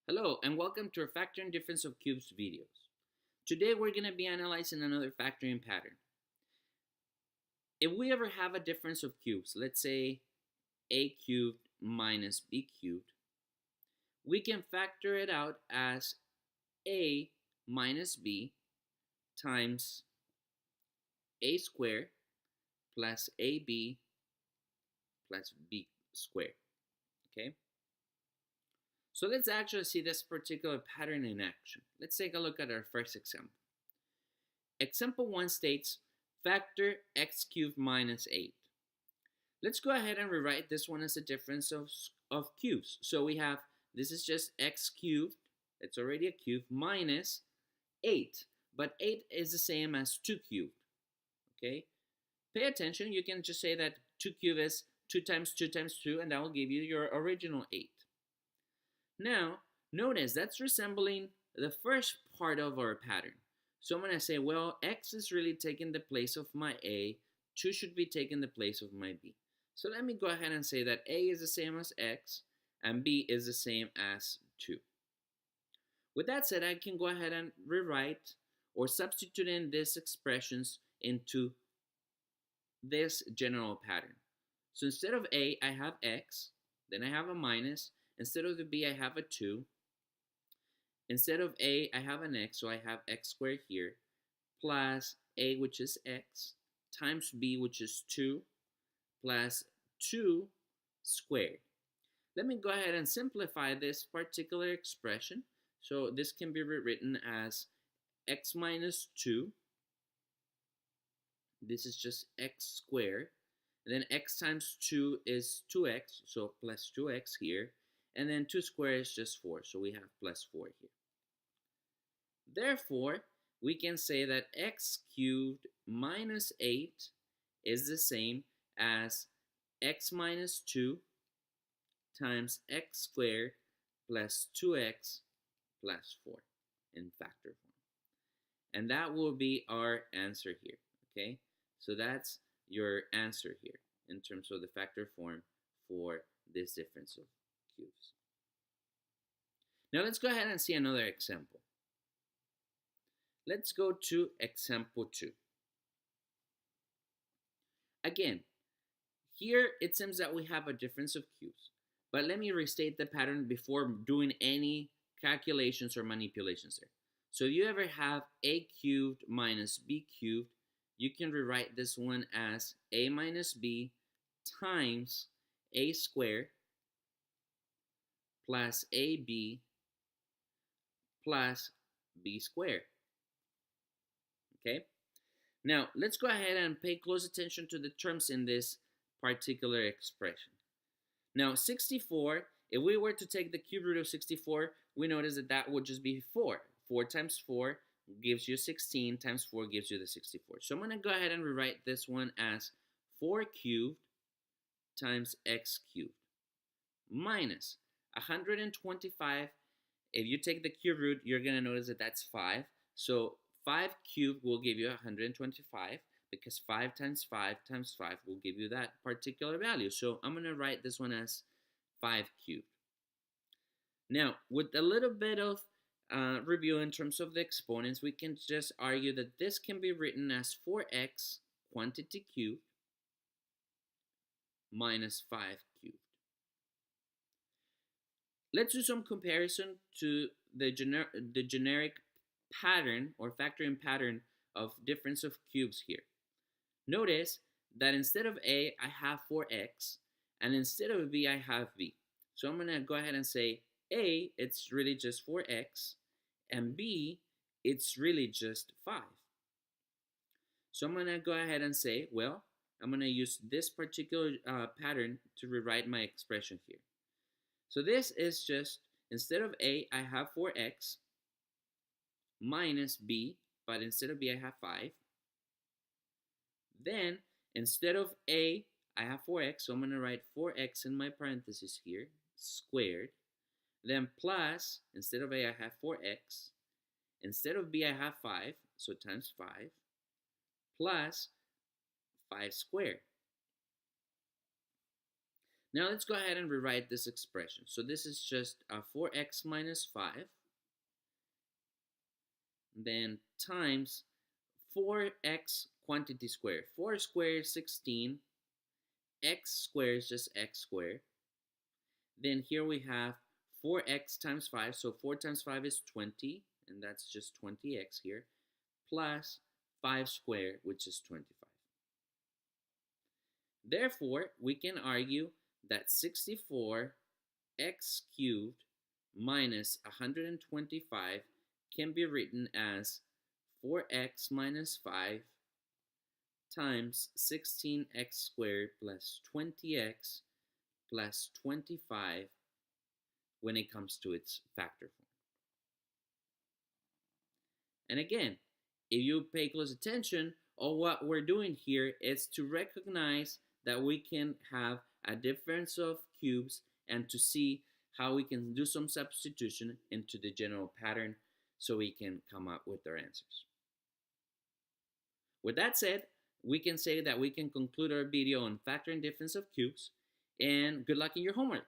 Hello and welcome to our factoring difference of cubes videos. Today we're going to be analyzing another factoring pattern. If we ever have a difference of cubes, let's say a cubed minus b cubed, we can factor it out as a minus b times a squared plus ab plus b squared. Okay? So let's actually see this particular pattern in action. Let's take a look at our first example. Example 1 states, factor x cubed minus 8. Let's go ahead and rewrite this one as a difference of cubes. So we have, this is just x cubed, it's already a cube, minus 8. But 8 is the same as 2 cubed, okay? Pay attention, you can just say that 2 cubed is 2 times 2 times 2, and that will give you your original 8. Now, notice that's resembling the first part of our pattern. So I'm going to say, well, x is really taking the place of my a, 2 should be taking the place of my b. So let me go ahead and say that a is the same as x, and b is the same as 2. With that said, I can go ahead and rewrite or substitute in these expressions into this general pattern. So instead of a, I have x, then I have a minus. Instead of the b, I have a 2. Instead of a, I have an x, so I have x squared here, plus a, which is x, times b, which is 2, plus 2 squared. Let me go ahead and simplify this particular expression. So this can be rewritten as x minus 2. This is just x squared. And then x times 2 is 2x, so plus 2x here. And then 2 squared is just 4, so we have plus 4 here. Therefore, we can say that x cubed minus 8 is the same as x minus 2 times x squared plus 2x plus 4 in factor form. And that will be our answer here, okay? So that's your answer here in terms of the factor form for this difference of cubes. Now let's go ahead and see another example. Let's go to example 2. Again, here it seems that we have a difference of cubes, but let me restate the pattern before doing any calculations or manipulations there. So if you ever have a cubed minus b cubed, you can rewrite this one as a minus b times a squared plus ab plus b squared. Okay? Now, let's go ahead and pay close attention to the terms in this particular expression. Now, 64, if we were to take the cube root of 64, we notice that that would just be 4. 4 times 4 gives you 16, times 4 gives you the 64. So I'm going to go ahead and rewrite this one as 4 cubed times x cubed minus 125. If you take the cube root, you're going to notice that that's 5. So 5 cubed will give you 125 because 5 times 5 times 5 will give you that particular value. So I'm going to write this one as 5 cubed. Now, with a little bit of review in terms of the exponents, we can just argue that this can be written as 4x quantity cubed minus 5 cubed. Let's do some comparison to the generic pattern or factoring pattern of difference of cubes here. Notice that instead of a, I have 4x, and instead of b, I have b. So I'm going to go ahead and say a, it's really just 4x, and b, it's really just 5. So I'm going to go ahead and say, well, I'm going to use this particular pattern to rewrite my expression here. So this is just, instead of a, I have 4x minus b, but instead of b, I have 5. Then, instead of a, I have 4x, so I'm going to write 4x in my parentheses here, squared. Then plus, instead of a, I have 4x. Instead of b, I have 5, so times 5, plus 5 squared. Now let's go ahead and rewrite this expression. So this is just 4x minus 5, then times 4x quantity squared. 4 squared is 16, x squared is just x squared. Then here we have 4x times 5, so 4 times 5 is 20, and that's just 20x here, plus 5 squared, which is 25. Therefore, we can argue that 64x cubed minus 125 can be written as 4x minus 5 times 16x squared plus 20x plus 25 when it comes to its factor form. And again, if you pay close attention, all what we're doing here is to recognize that we can have a difference of cubes and to see how we can do some substitution into the general pattern so we can come up with our answers. With that said, we can say that we can conclude our video on factoring difference of cubes, and good luck in your homework.